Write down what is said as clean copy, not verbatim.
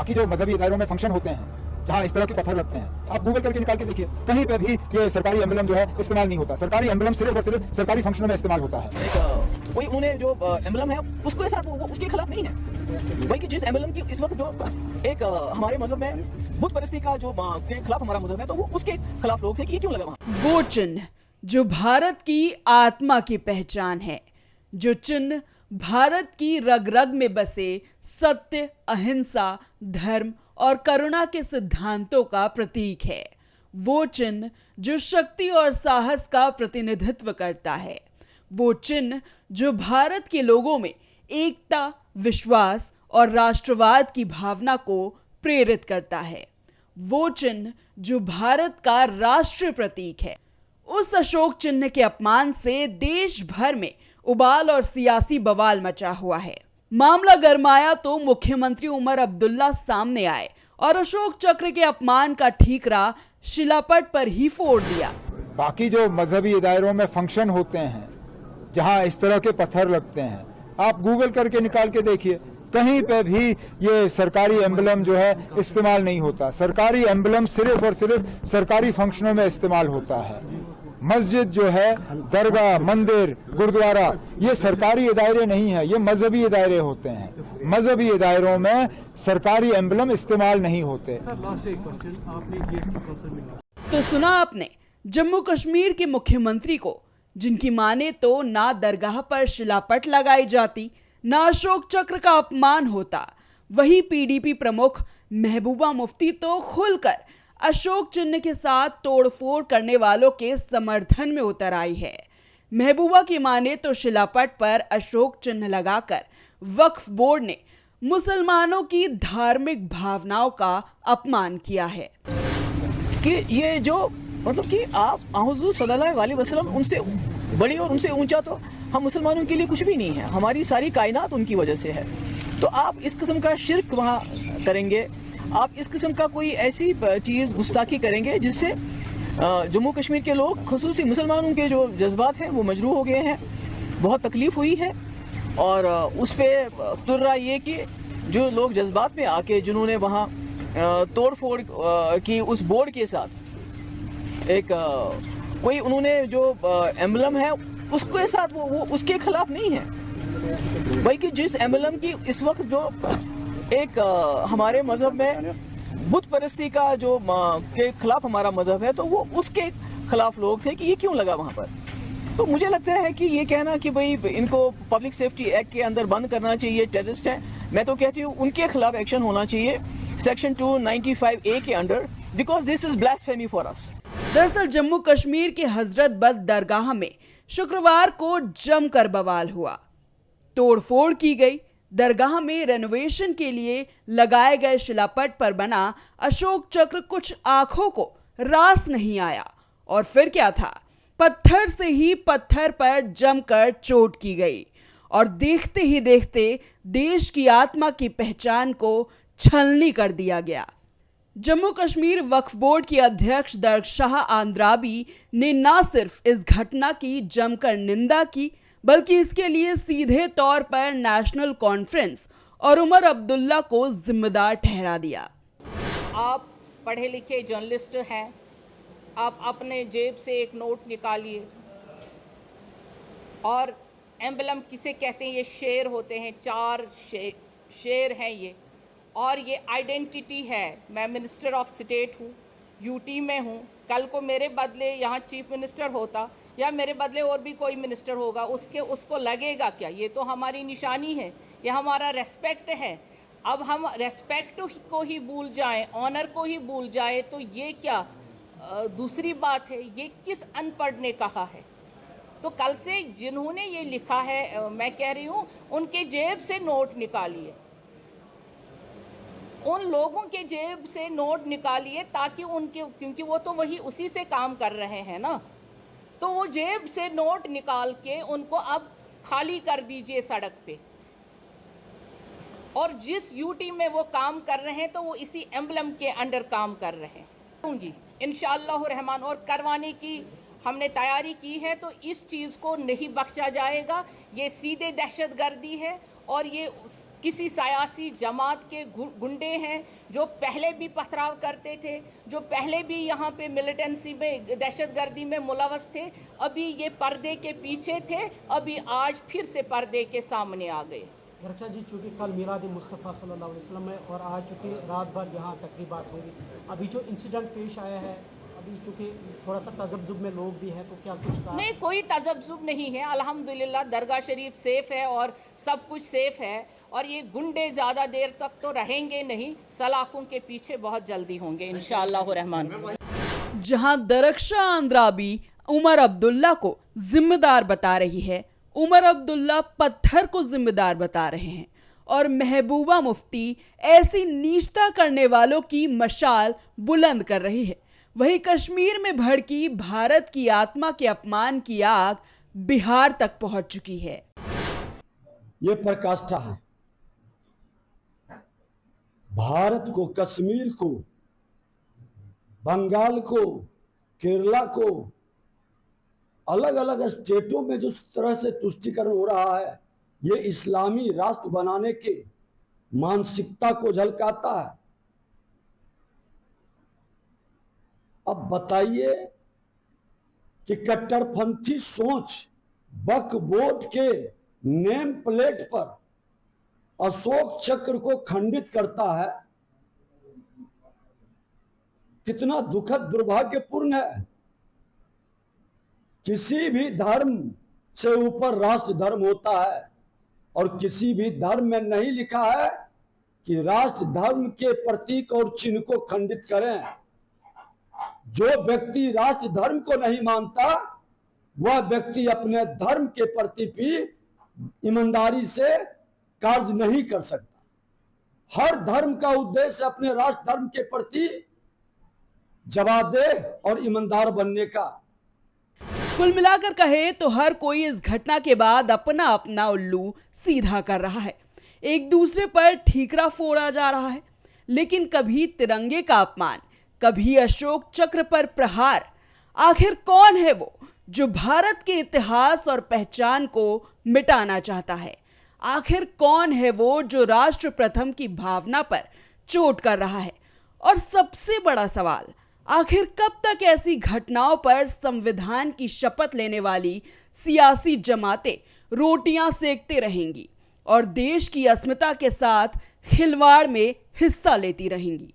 बाकी जो मजहबी इदारों में फंक्शन होते हैं जहाँ इस तरह के पत्थर लगते हैं, आप गूगल करके निकाल के देखिए, कहीं पे भी ये सरकारी एम्बलम जो है इस्तेमाल नहीं होता। सरकारी एम्बलम सिर्फ और सिर्फ सरकारी फंक्शनों में इस्तेमाल होता है। कोई उन्होंने जो एम्बलम है उसके साथ वो उसके खिलाफ नहीं है, बल्कि जिस एम्बलम की इस वक्त जो एक हमारे मजहब में बुत परस्ती का जो के खिलाफ हमारा मजहब है, तो वो उसके खिलाफ लोग थे कि ये क्यों लगा वहाँ। वो चिन्ह जो भारत की आत्मा की पहचान है, जो चिन्ह भारत की रग रग में बसे सत्य, अहिंसा, धर्म और करुणा के सिद्धांतों का प्रतीक है, वो चिन्ह जो शक्ति और साहस का प्रतिनिधित्व करता है, वो चिन्ह जो भारत के लोगों में एकता, विश्वास और राष्ट्रवाद की भावना को प्रेरित करता है, वो चिन्ह जो भारत का राष्ट्रीय प्रतीक है। उस अशोक चिन्ह के अपमान से देश भर में उबाल और सियासी बवाल मचा हुआ है। मामला गरमाया तो मुख्यमंत्री उमर अब्दुल्ला सामने आए और अशोक चक्र के अपमान का ठीकरा शिलापट पर ही फोड़ दिया। बाकी जो मजहबी इदारों में फंक्शन होते हैं जहाँ इस तरह के पत्थर लगते हैं, आप गूगल करके निकाल के देखिए, कहीं पे भी ये सरकारी एम्बलम जो है इस्तेमाल नहीं होता। सरकारी एम्बलम सिर्फ और सिर्फ सरकारी फंक्शनों में इस्तेमाल होता है। मस्जिद जो है, दरगाह, मंदिर, गुरुद्वारा, ये सरकारी इदारे नहीं है, ये मजहबी इदारे होते हैं। मजहबी इदारों में सरकारी एम्बलम इस्तेमाल नहीं होते। तो सुना आपने जम्मू कश्मीर के मुख्यमंत्री को, जिनकी माने तो ना दरगाह पर शिलापट लगाई जाती, ना अशोक चक्र का अपमान होता। वही पीडीपी प्रमुख महबूबा मुफ्ती तो खुलकर अशोक चिन्ह के साथ तोड़फोड़ करने वालों के समर्थन में उतर आई है। महबूबा की माने तो शिलापट पर अशोक चिन्ह लगाकर वक्फ बोर्ड ने मुसलमानों की धार्मिक भावनाओं का अपमान किया है कि ये जो मतलब कि आप हुज़ूर सल्लल्लाहु अलैहि वसल्लम उनसे बड़ी और उनसे ऊंचा तो हम मुसलमानों के लिए कुछ भी नहीं है, हमारी सारी कायनात उनकी वजह से है। तो आप इस किस्म का शिर्क वहाँ करेंगे, आप इस किस्म का कोई ऐसी चीज़ गुस्ताखी करेंगे जिससे जम्मू कश्मीर के लोग, खुसूसी मुसलमानों के जो जज्बात हैं वो मजरूह हो गए हैं, बहुत तकलीफ हुई है। और उस पर तुर रहा ये कि जो लोग जज्बात में आके जिन्होंने वहाँ तोड़ फोड़ की उस बोर्ड के साथ एक कोई उन्होंने जो एम्बलम है उसके साथ वो उसके खिलाफ नहीं है, बल्कि जिस एम्बलम की इस वक्त जो एक हमारे मजहब में बुत परस्ती का जो के खिलाफ हमारा मजहब है, तो वो उसके खिलाफ लोग थे कि ये क्यों लगा वहाँ पर। तो मुझे लगता है कि ये कहना कि भाई इनको पब्लिक सेफ्टी एक्ट के अंदर बंद करना चाहिए, टेररिस्ट हैं, मैं तो कहती हूँ उनके खिलाफ एक्शन होना चाहिए सेक्शन 295A के under, because this is blasphemy for us. दरअसल जम्मू कश्मीर के हजरत बल दरगाह में शुक्रवार को जमकर बवाल हुआ, तोड़फोड़ की गई। दरगाह में रेनोवेशन के लिए लगाए गए शिलापट पर बना अशोक चक्र कुछ आंखों को रास नहीं आया। और फिर क्या था, पत्थर से ही पत्थर पर जमकर चोट की गई और देखते ही देखते देश की आत्मा की पहचान को छलनी कर दिया गया। जम्मू कश्मीर वक्फ बोर्ड के अध्यक्ष दरगाह आंद्राबी ने न सिर्फ इस घटना की जमकर निंदा की, बल्कि इसके लिए सीधे तौर पर नेशनल कॉन्फ्रेंस और उमर अब्दुल्ला को जिम्मेदार ठहरा दिया। आप पढ़े लिखे जर्नलिस्ट हैं, आप अपने जेब से एक नोट निकालिए और एम्बलम किसे कहते हैं, ये शेर होते हैं, 4 शेर हैं ये, और ये आइडेंटिटी है। मैं मिनिस्टर ऑफ स्टेट हूँ, यूटी में हूँ, कल को मेरे बदले यहाँ चीफ मिनिस्टर होता या मेरे बदले और भी कोई मिनिस्टर होगा, उसको लगेगा क्या? ये तो हमारी निशानी है, ये हमारा रेस्पेक्ट है। अब हम रेस्पेक्ट को ही भूल जाएं, ऑनर को ही भूल जाएं, तो ये क्या दूसरी बात है? ये किस अनपढ़ ने कहा है? तो कल से जिन्होंने ये लिखा है, मैं कह रही हूँ उनके जेब से नोट निकालिए, उन लोगों के जेब से नोट निकालिए, ताकि उनके, क्योंकि वो तो वही उसी से काम कर रहे हैं ना, तो वो जेब से नोट निकाल के उनको अब खाली कर दीजिए सड़क पे। और जिस यूटी में वो काम कर रहे हैं तो वो इसी एम्बलम के अंडर काम कर रहे हैं। इंशाअल्लाह रहमान, और करवाने की हमने तैयारी की है, तो इस चीज़ को नहीं बख्शा जाएगा। ये सीधे दहशतगर्दी है और ये किसी सियासी जमात के गुंडे हैं जो पहले भी पथराव करते थे, जो पहले भी यहाँ पे मिलिटेंसी में, दहशतगर्दी में मुलवस थे। अभी ये पर्दे के पीछे थे, अभी आज फिर से पर्दे के सामने आ गए। रक्षा जी, चूँकि कल मिलाद-ए-मुस्तफ़ा सल्लल्लाहु अलैहि वसल्लम है और आज चूँकि रात भर यहाँ तकरीबात होगी, अभी जो इंसिडेंट पेश आया है, अभी चूँकि थोड़ा सा तज़ब्ज़ुब में लोग भी हैं, तो क्या कुछ कहा? नहीं, कोई तज़ब्ज़ुब नहीं है। अल्हम्दुलिल्लाह दरगाह शरीफ सेफ है और सब कुछ सेफ है, और ये गुंडे ज़्यादा देर तक तो रहेंगे नहीं, सलाखों के पीछे बहुत जल्दी होंगे इंशाअल्लाह रहमान। जहां दरख्शा आंद्राबी उमर अब्दुल्ला को जिम्मेदार बता रही है, उमर अब्दुल्ला पत्थर को जिम्मेदार बता रहे हैं, और महबूबा मुफ्ती ऐसी नीचता करने वालों की मशाल बुलंद कर रही है। वहीं कश्मीर में भड़की भारत की आत्मा के अपमान की आग बिहार तक पहुंच चुकी है। ये प्रकाष्ठा है। भारत को, कश्मीर को, बंगाल को, केरला को, अलग अलग स्टेटों में जिस तरह से तुष्टीकरण हो रहा है, ये इस्लामी राष्ट्र बनाने के मानसिकता को झलकाता है। अब बताइए कि कट्टरपंथी सोच वक्फ बोर्ड के नेम प्लेट पर अशोक चक्र को खंडित करता है, कितना दुखद दुर्भाग्यपूर्ण है। किसी भी धर्म से ऊपर राष्ट्र धर्म होता है, और किसी भी धर्म में नहीं लिखा है कि राष्ट्र धर्म के प्रतीक और चिन्ह को खंडित करें। जो व्यक्ति राष्ट्र धर्म को नहीं मानता, वह व्यक्ति अपने धर्म के प्रति भी ईमानदारी से कार्य नहीं कर सकता। हर धर्म का उद्देश्य अपने राष्ट्र धर्म के प्रति जवाबदेह और ईमानदार बनने का। कुल मिलाकर कहे तो हर कोई इस घटना के बाद अपना अपना उल्लू सीधा कर रहा है, एक दूसरे पर ठीकरा फोड़ा जा रहा है। लेकिन कभी तिरंगे का अपमान, कभी अशोक चक्र पर प्रहार। आखिर कौन है वो जो भारत के इतिहास और पहचान को मिटाना चाहता है? आखिर कौन है वो जो राष्ट्र प्रथम की भावना पर चोट कर रहा है? और सबसे बड़ा सवाल, आखिर कब तक ऐसी घटनाओं पर संविधान की शपथ लेने वाली सियासी जमातें रोटियां सेकते रहेंगी और देश की अस्मिता के साथ खिलवाड़ में हिस्सा लेती रहेंगी?